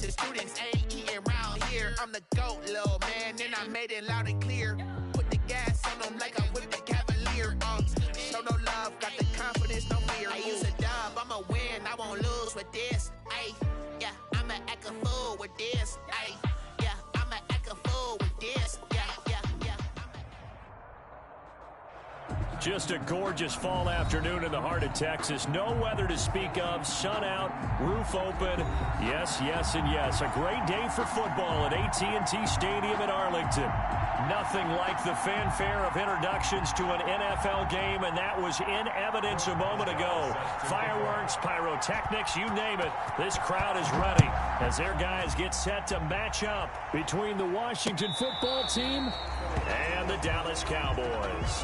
The students ain't eating round here. I'm the GOAT, little man, and I made it loud and clear. Put the gas on them like I'm with the Cavalier. Show no love, got the confidence, no fear. I use a dub, I'ma win, I won't lose with this. Ay, yeah, I'ma act a fool with this. Ay, yeah, I'ma act a fool with this. Yeah, yeah, yeah. Just a gorgeous fall afternoon in the heart of Texas. No weather to speak of. Sun out, roof open. Yes, yes, and yes. A great day for football at AT&T Stadium in Arlington. Nothing like the fanfare of introductions to an NFL game, and that was in evidence a moment ago. Fireworks, pyrotechnics, you name it. This crowd is ready as their guys get set to match up between the Washington football team and the Dallas Cowboys.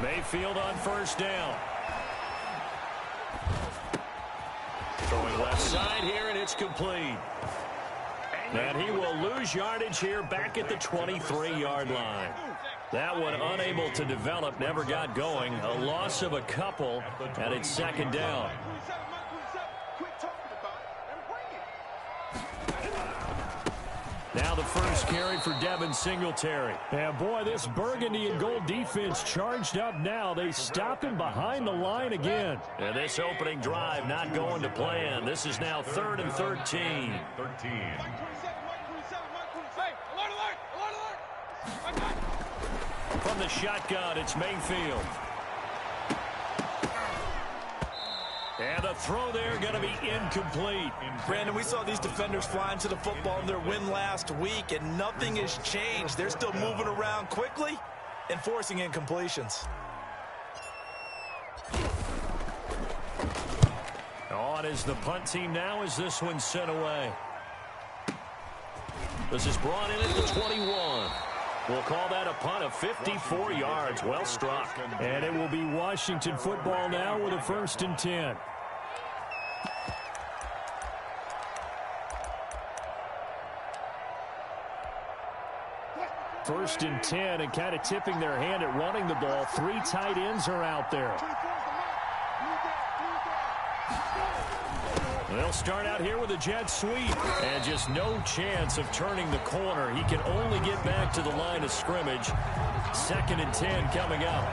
Mayfield on first down. Throwing left side here, and it's complete. And he will lose yardage here back at the 23-yard line. That one unable to develop, never got going. A loss of a couple, and it's second down. Now the first carry for Devin Singletary. And boy, this burgundy and gold defense charged up now. They stop him behind the line again. And this opening drive not going to plan. This is now 3rd and 13. From the shotgun, it's Mayfield. And the throw there going to be incomplete. Brandon, we saw these defenders flying to the football in their win last week, and nothing has changed. They're still moving around quickly and forcing incompletions. On is the punt team now as this one sent away. This is brought in at the 21. We'll call that a punt of 54 yards. Well struck. And it will be Washington football now with a 1st and 10. First and 10, and kind of tipping their hand at running the ball. 3 tight ends are out there. They'll start out here with a jet sweep. And just no chance of turning the corner. He can only get back to the line of scrimmage. 2nd and 10 coming up.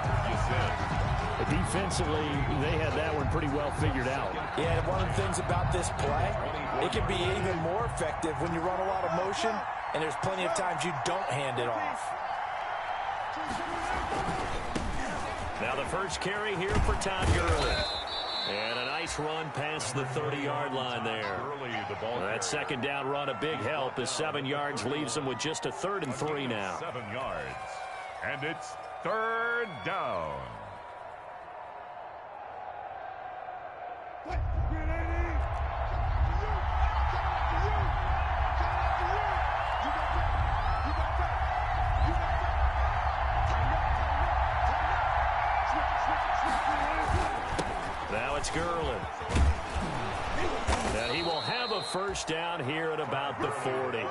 Defensively, they had that one pretty well figured out. Yeah, and one of the things about this play, it can be even more effective when you run a lot of motion, and there's plenty of times you don't hand it off. Now the first carry here for Todd Gurley. And a nice run past the 30-yard line there. That second down run a big help as 7 yards leaves them with just a 3rd and 3 now. 7 yards. And it's 3rd down. Now it's Gurley. And he will have a first down here at about the 40.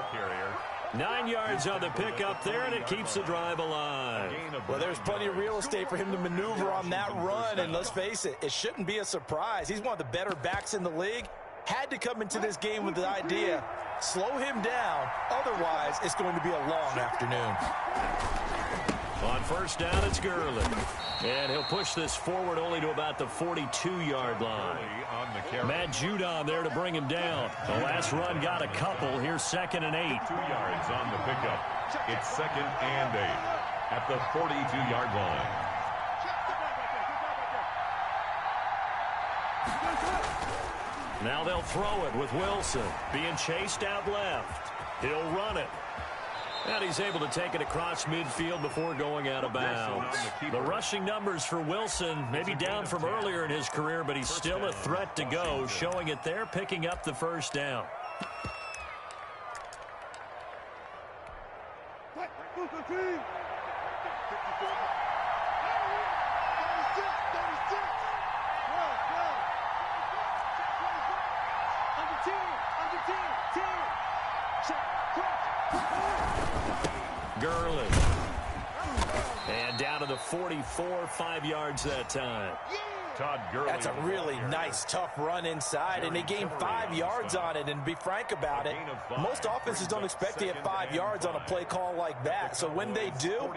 9 yards on the pickup there, and it keeps the drive alive. Well, there's plenty of real estate for him to maneuver on that run, and let's face it, it shouldn't be a surprise. He's one of the better backs in the league. Had to come into this game with the idea, slow him down, otherwise it's going to be a long afternoon. On first down, it's Gurley. And he'll push this forward only to about the 42-yard line. Matt Judon there to bring him down. The last run got a couple. Here's 2nd and 8. 2 yards on the pickup. It's 2nd and 8 at the 42-yard line. Now they'll throw it with Wilson being chased out left. He'll run it. And he's able to take it across midfield before going out of bounds. The rushing numbers for Wilson, maybe down from earlier in his career, but he's still a threat to go, showing it there, picking up the first down. Gurley. And down to the 44, 5 yards that time. Todd Gurley. That's a really nice, tough run inside, and they gained 5 yards on it. And to be frank about it, most offenses don't expect to get 5 yards on a play call like that. So when they do,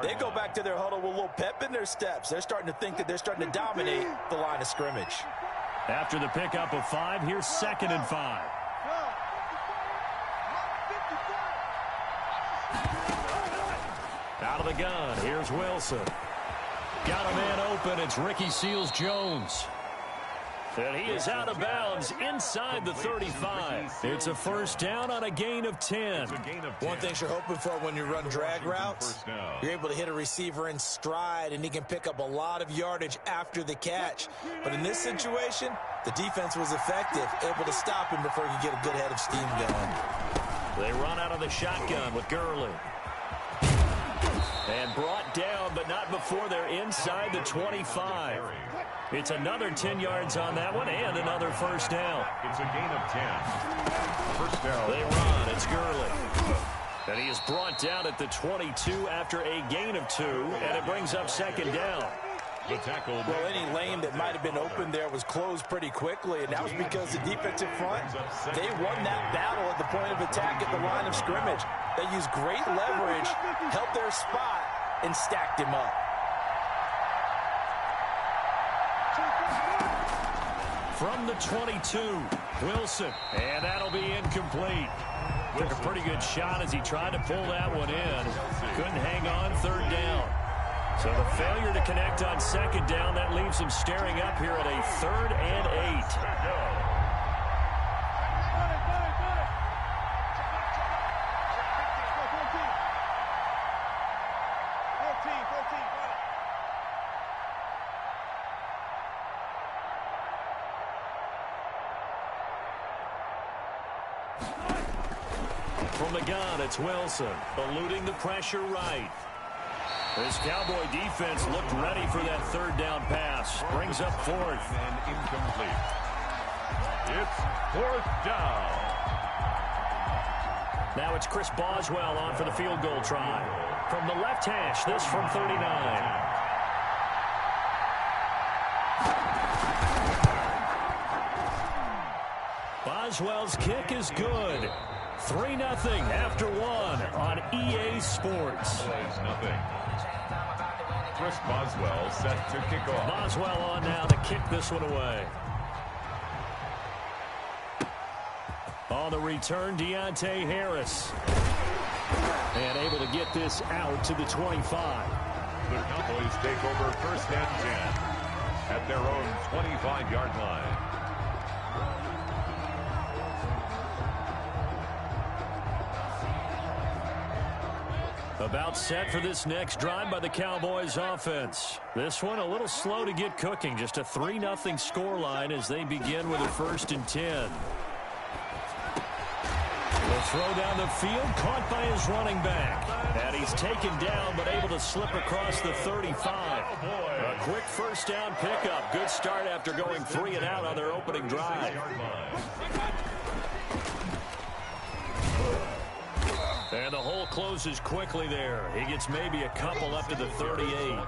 they go back to their huddle with a little pep in their steps. They're starting to think that they're starting to dominate the line of scrimmage. After the pickup of 5, here's 2nd and 5. Out of the gun, here's Wilson. Got a man open, it's Ricky Seals-Jones. And he is out of bounds inside the 35. It's a first down on a gain of 10. One thing you're hoping for when you run drag routes, you're able to hit a receiver in stride, and he can pick up a lot of yardage after the catch. But in this situation, the defense was effective, able to stop him before he could get a good head of steam going. They run out of the shotgun with Gurley. And brought down, but not before they're inside the 25. It's another 10 yards on that one and another first down. It's a gain of 10. First down. They run. It's Gurley. And he is brought down at the 22 after a gain of 2, and it brings up 2nd down. The tackle. Well, any lane that might have been open there was closed pretty quickly, and that was because the defensive front, they won that battle at the point of attack at the line of scrimmage. They used great leverage, held their spot, and stacked him up. From the 22, Wilson, and that'll be incomplete. Took a pretty good shot as he tried to pull that one in. Couldn't hang on, 3rd down. So the failure to connect on 2nd down, that leaves him staring up here at a 3rd and 8. From the gun, it's Wilson, eluding the pressure right. This Cowboy defense looked ready for that 3rd down pass. Brings up 4th. And incomplete. It's 4th down. Now it's Chris Boswell on for the field goal try. From the left hash, this from 39. Boswell's kick is good. 3-0 after 1 on EA Sports. Plays nothing. Chris Boswell set to kick off. Boswell on now to kick this one away. On the return, Deontay Harris. And able to get this out to the 25. The Cowboys take over 1st and 10 at their own 25-yard line. About set for this next drive by the Cowboys offense. This one a little slow to get cooking. Just a 3-0 scoreline as they begin with a 1st and 10. The throw down the field, caught by his running back. And he's taken down, but able to slip across the 35. A quick first down pickup. Good start after going 3 and out on their opening drive. And the hole closes quickly there. He gets maybe a couple up to the 38.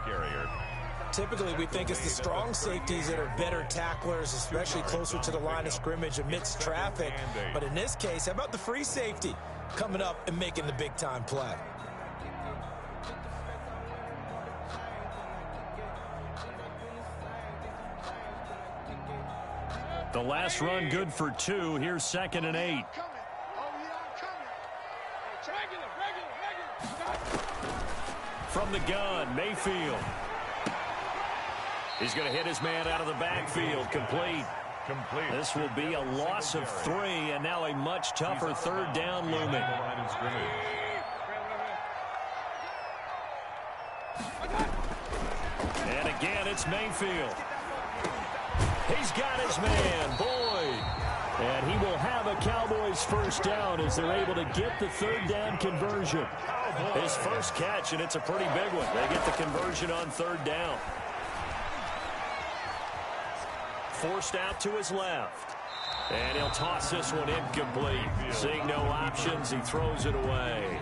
Typically, we think it's the strong safeties that are better tacklers, especially closer to the line of scrimmage amidst traffic. But in this case, how about the free safety coming up and making the big-time play? The last run good for 2. Here's 2nd and 8. From the gun, Mayfield. He's going to hit his man out of the backfield. Complete. This will be a loss of 3, and now a much tougher 3rd down looming. It's Mayfield. He's got his man, Boyd. And he will have a Cowboys first down as they're able to get the third down conversion. His first catch, and it's a pretty big one. They get the conversion on third down. Forced out to his left. And he'll toss this one incomplete. Seeing no options, he throws it away.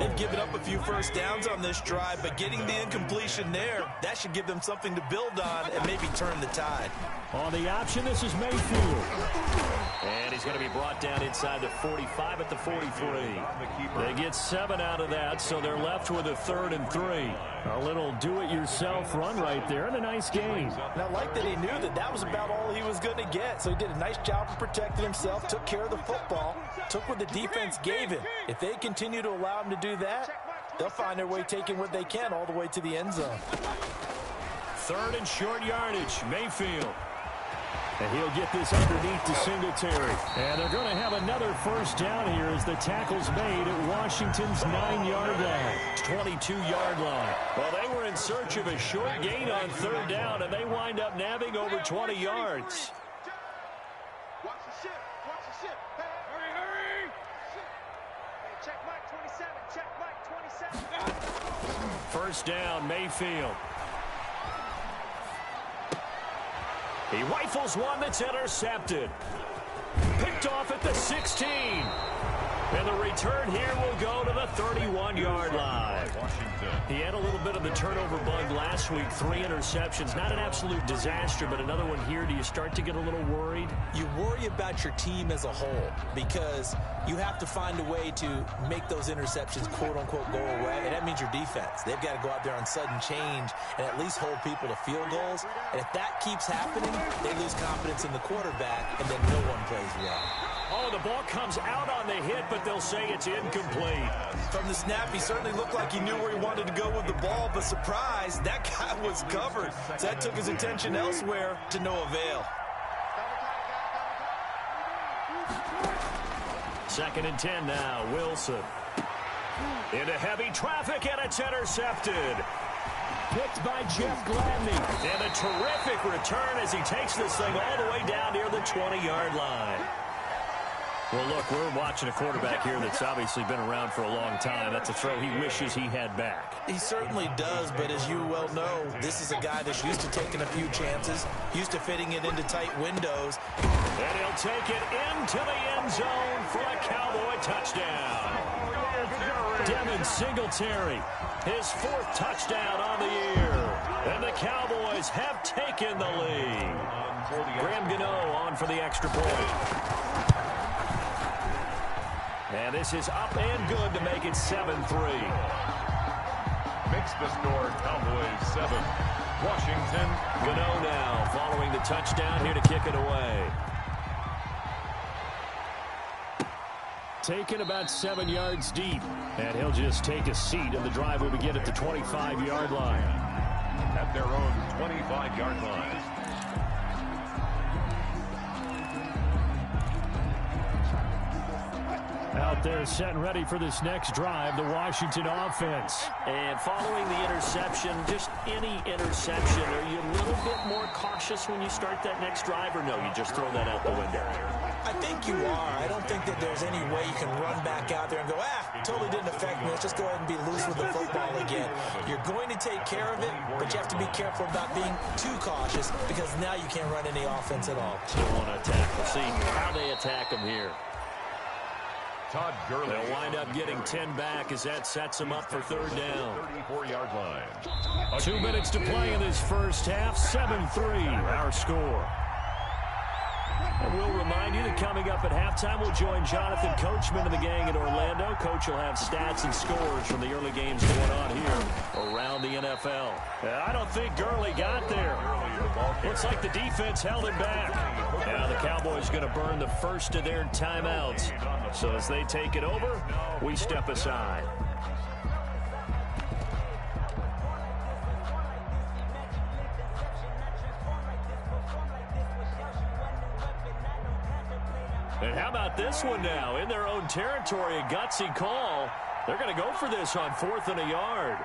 They've given up a few first downs on this drive, but getting the incompletion there, that should give them something to build on and maybe turn the tide. On the option, this is Mayfield. And he's going to be brought down inside the 45 at the 43. They get 7 out of that, so they're left with a 3rd and 3. A little do-it-yourself run right there, and a nice game. And I like that he knew that that was about all he was going to get, so he did a nice job of protecting himself, took care of the football, took what the defense gave him. If they continue to allow him to do that, they'll find their way taking what they can all the way to the end zone. 3rd and short yardage, Mayfield. And he'll get this underneath to Singletary. And they're going to have another first down here as the tackle's made at Washington's 9-yard line. 22-yard line. Well, they were in search of a short gain on third down, and they wind up nabbing over 20 yards. Watch the ship. Watch the ship. Hurry, hurry. Hey, check Mike 27. Check Mike 27. First down, Mayfield. He rifles one that's intercepted. Picked off at the 16. And the return here will go to the 31-yard line. He had a little bit of the turnover bug last week. 3 interceptions. Not an absolute disaster, but another one here. Do you start to get a little worried? You worry about your team as a whole because you have to find a way to make those interceptions, quote-unquote, go away. And that means your defense. They've got to go out there on sudden change and at least hold people to field goals. And if that keeps happening, they lose confidence in the quarterback, and then no one plays well. Oh, the ball comes out on the hit, but they'll say it's incomplete. From the snap, he certainly looked like he knew where he wanted to go with the ball, but surprise, that guy was covered. So that took his attention elsewhere to no avail. 2nd and 10 now, Wilson. Into heavy traffic, and it's intercepted. Picked by Jeff Gladney. And a terrific return as he takes this thing all the way down near the 20-yard line. Well, look, we're watching a quarterback here that's obviously been around for a long time. That's a throw he wishes he had back. He certainly does, but as you well know, this is a guy that's used to taking a few chances, used to fitting it into tight windows. And he'll take it into the end zone for a Cowboy touchdown. Devin Singletary, his 4th touchdown on the year. And the Cowboys have taken the lead. Graham Gano on for the extra point. And this is up and good to make it 7-3. Makes the score Cowboys 7. Washington. Gano now following the touchdown here to kick it away. Taken about 7 yards deep. And he'll just take a seat, and the drive will begin at the 25-yard line. At their own 25-yard line. Out there set and ready for this next drive, the Washington offense. And following the interception, just any interception, are you a little bit more cautious when you start that next drive, or no, you just throw that out the window? I think you are. I don't think that there's any way you can run back out there and go, totally didn't affect me. Let's just go ahead and be loose with the football again. You're going to take care of it, but you have to be careful about being too cautious because now you can't run any offense at all. Still want to attack. We'll see how they attack them here. Todd Gurley. They'll wind up getting 10 back as that sets them up for 3rd down. 34-yard line. 2 minutes to play in this first half. 7-3 our score. And we'll remind you that coming up at halftime, we'll join Jonathan Coachman and the gang in Orlando. Coach will have stats and scores from the early games going on here around the NFL. I don't think Gurley got there. Looks like the defense held him back. Now the Cowboys going to burn the first of their timeouts. So as they take it over, we step aside. And how about this one now? In their own territory, a gutsy call. They're going to go for this on 4th and a yard.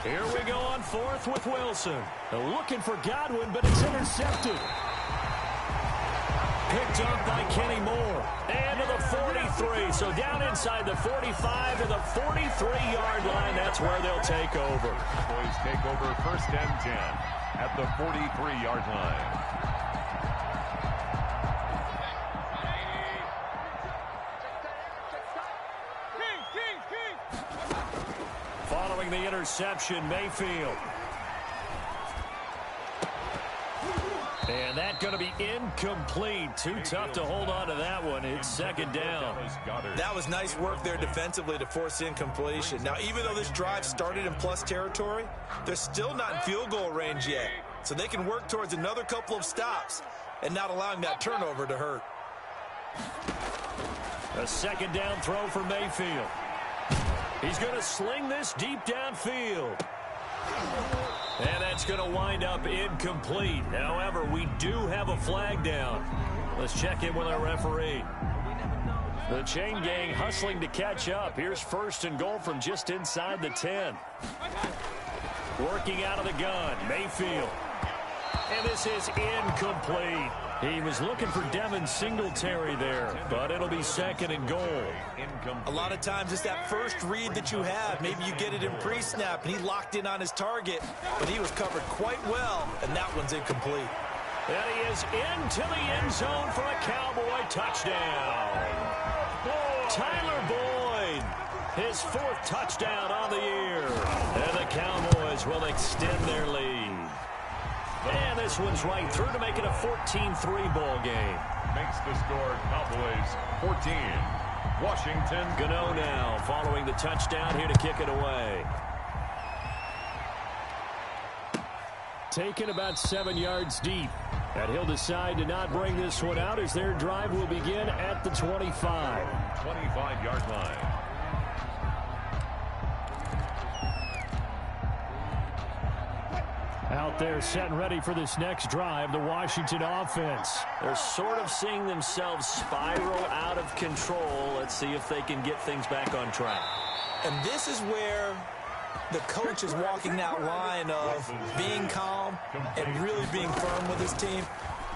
Here we go on fourth with Wilson. Looking for Godwin, but it's intercepted. Picked up by Kenny Moore. And to the 43. So down inside the 45 to the 43-yard line. That's where they'll take over. Boys take over first and 10 at the 43-yard line. Following the interception, Mayfield. And that's going to be incomplete. Too tough to hold on to that one. It's second down. That was nice work there defensively to force incompletion. Now, even though this drive started in plus territory, they're still not in field goal range yet. So they can work towards another couple of stops and not allowing that turnover to hurt. A second down throw for Mayfield. He's going to sling this deep downfield. And that's going to wind up incomplete. However, we do have a flag down. Let's check in with our referee. The chain gang hustling to catch up. Here's first and goal from just inside the 10. Working out of the gun, Mayfield. And this is incomplete. He was looking for Devin Singletary there, but it'll be second and goal. A lot of times it's that first read that you have. Maybe you get it in pre-snap, and he locked in on his target, but he was covered quite well, and that one's incomplete. And he is into the end zone for a Cowboy touchdown. Tyler Boyd, his fourth touchdown on the year. And the Cowboys will extend their lead. And this one's right through to make it a 14-3 ball game. Makes the score Cowboys 14. Washington. Gano now following the touchdown here to kick it away. Taken about 7 yards deep. And he'll decide to not bring this one out as their drive will begin at the 25. 25-yard line. Out there set and ready for this next drive, the Washington offense. They're sort of seeing themselves spiral out of control. Let's see if they can get things back on track. And this is where the coach is walking that line of being calm and really being firm with his team.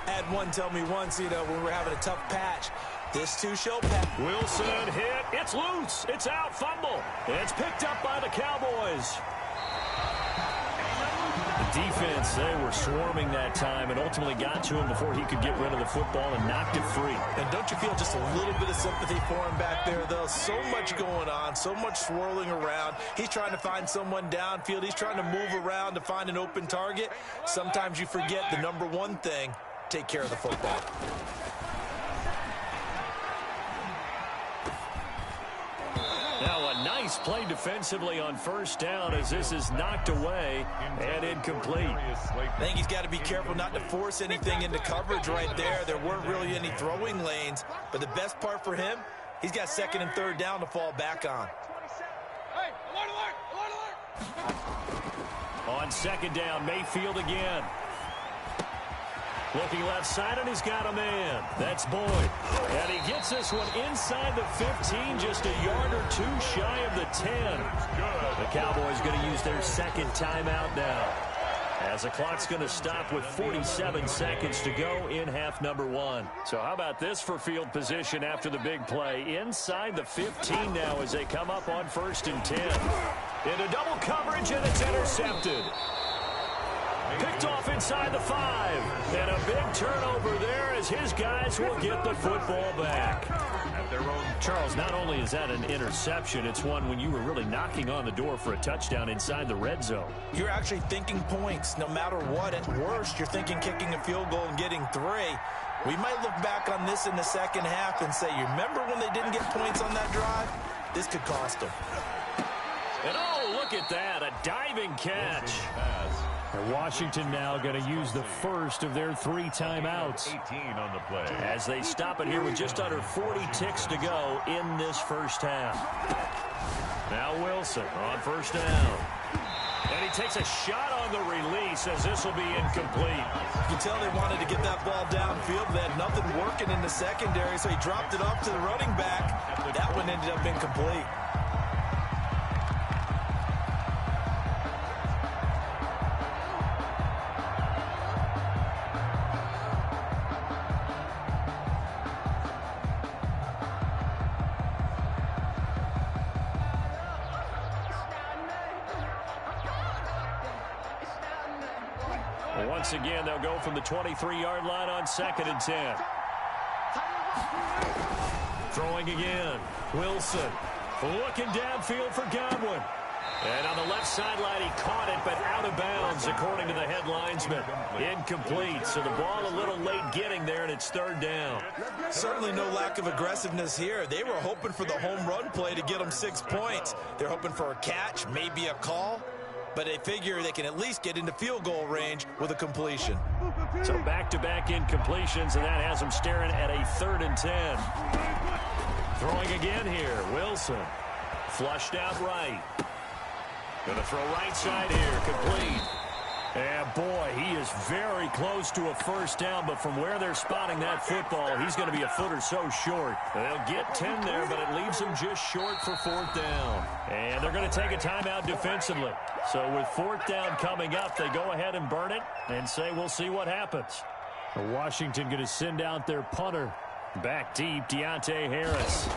I had one tell me once, when we were having a tough patch, this too shall pass. Wilson hit. It's loose. It's out. Fumble. It's picked up by the Cowboys. Defense, they were swarming that time and ultimately got to him before he could get rid of the football and knocked it free. And don't you feel just a little bit of sympathy for him back there, though? So much going on, so much swirling around. He's trying to find someone downfield. He's trying to move around to find an open target. Sometimes you forget the number one thing, take care of the football. Now a nice play defensively on first down as this is knocked away and incomplete. I think he's got to be careful not to force anything into coverage right there. There weren't really any throwing lanes, but the best part for him, he's got second and third down to fall back on. On second down, Mayfield again. Looking left side, and he's got a man. That's Boyd. And he gets this one inside the 15, just a yard or two shy of the 10. The Cowboys going to use their second timeout now, as the clock's going to stop with 47 seconds to go in half number one. So how about this for field position after the big play? Inside the 15 now as they come up on first and 10. Into double coverage, and it's intercepted. Picked off inside the 5. And a big turnover there as his guys will get the football back. At their own. Charles, not only is that an interception, it's one when you were really knocking on the door for a touchdown inside the red zone. You're actually thinking points no matter what. At worst, you're thinking kicking a field goal and getting 3. We might look back on this in the second half and say, you remember when they didn't get points on that drive? This could cost them. And oh, look at that, a diving catch. And Washington now going to use the first of their 3 timeouts. 18 on the play. As they stop it here with just under 40 ticks to go in this first half. Now Wilson on first down. And he takes a shot on the release as this will be incomplete. You can tell they wanted to get that ball downfield. They had nothing working in the secondary, so he dropped it off to the running back. That one ended up incomplete. Once again, they'll go from the 23-yard line on 2nd and 10. Throwing again. Wilson looking downfield for Godwin. And on the left sideline, he caught it, but out of bounds, according to the head linesman. Incomplete, so the ball a little late getting there, and it's 3rd down. Certainly no lack of aggressiveness here. They were hoping for the home run play to get them 6 points. They're hoping for a catch, maybe a call, but they figure they can at least get into field goal range with a completion. So back-to-back incompletions, and that has them staring at a 3rd and 10. Throwing again here, Wilson. Flushed out right. Gonna throw right side here, complete. And boy, he is very close to a 1st down, but from where they're spotting that football, he's going to be a foot or so short. They'll get 10 there, but it leaves them just short for 4th down. And they're going to take a timeout defensively. So with 4th down coming up, they go ahead and burn it and say we'll see what happens. Washington going to send out their punter. Back deep, Deontay Harris.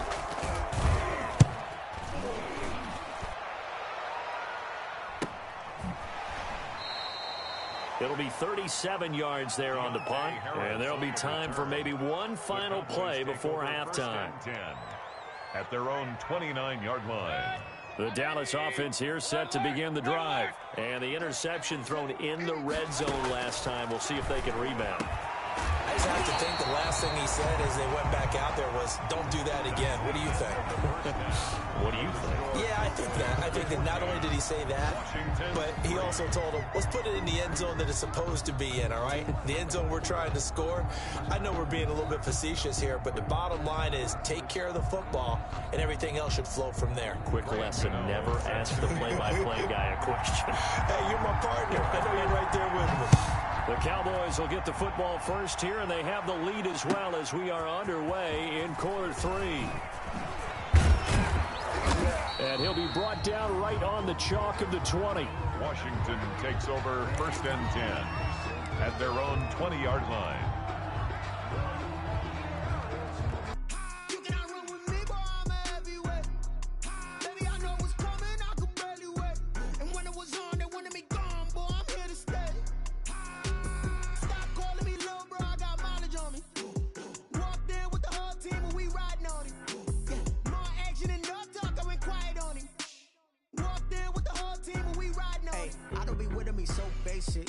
It'll be 37 yards there on the punt, and there'll be time for maybe one final play before halftime. At their own 29-yard line. The Dallas offense here set to begin the drive, and the interception thrown in the red zone last time. We'll see if they can rebound. I just have to think the last thing he said as they went back out there was, don't do that again. What do you think? What do you think? Yeah, I think that. I think that not only did he say that, but he also told him, let's put it in the end zone that it's supposed to be in, all right? The end zone we're trying to score. I know we're being a little bit facetious here, but the bottom line is take care of the football, and everything else should flow from there. Quick lesson, never ask the play-by-play guy a question. Hey, you're my partner. I know you're right there with me. The Cowboys will get the football first here, and they have the lead as well as we are underway in quarter 3. And he'll be brought down right on the chalk of the 20. Washington takes over 1st and 10 at their own 20-yard line.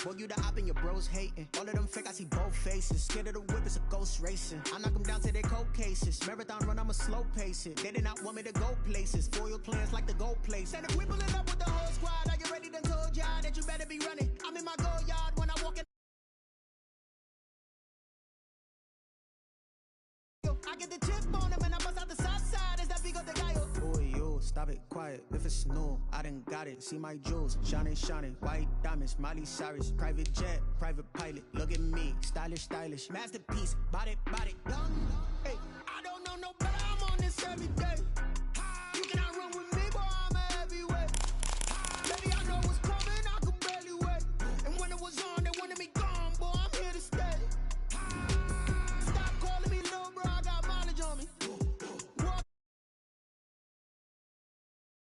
Boy, you the op and your bros hating. All of them fake, I see both faces. Scared of the whip, it's a ghost racing. I knock them down to their cold cases. Marathon run, I'ma slow pace it. They did not want me to go places. Foil plans like the gold place. And if we pulling up with the whole squad, are you ready? Done told y'all that you better be running. I'm in my goal yard when I walk in. I get the chip on them and I bust out the south side. Is that big of the guy? Oh, yo, stop it, quiet. If it's no, I done got it. See my jewels, shining, shining. White diamonds, Miley Cyrus. Private jet, private pilot. Look at me, stylish, stylish. Masterpiece, body, body. Young, hey, I don't know no better. I'm on this every day.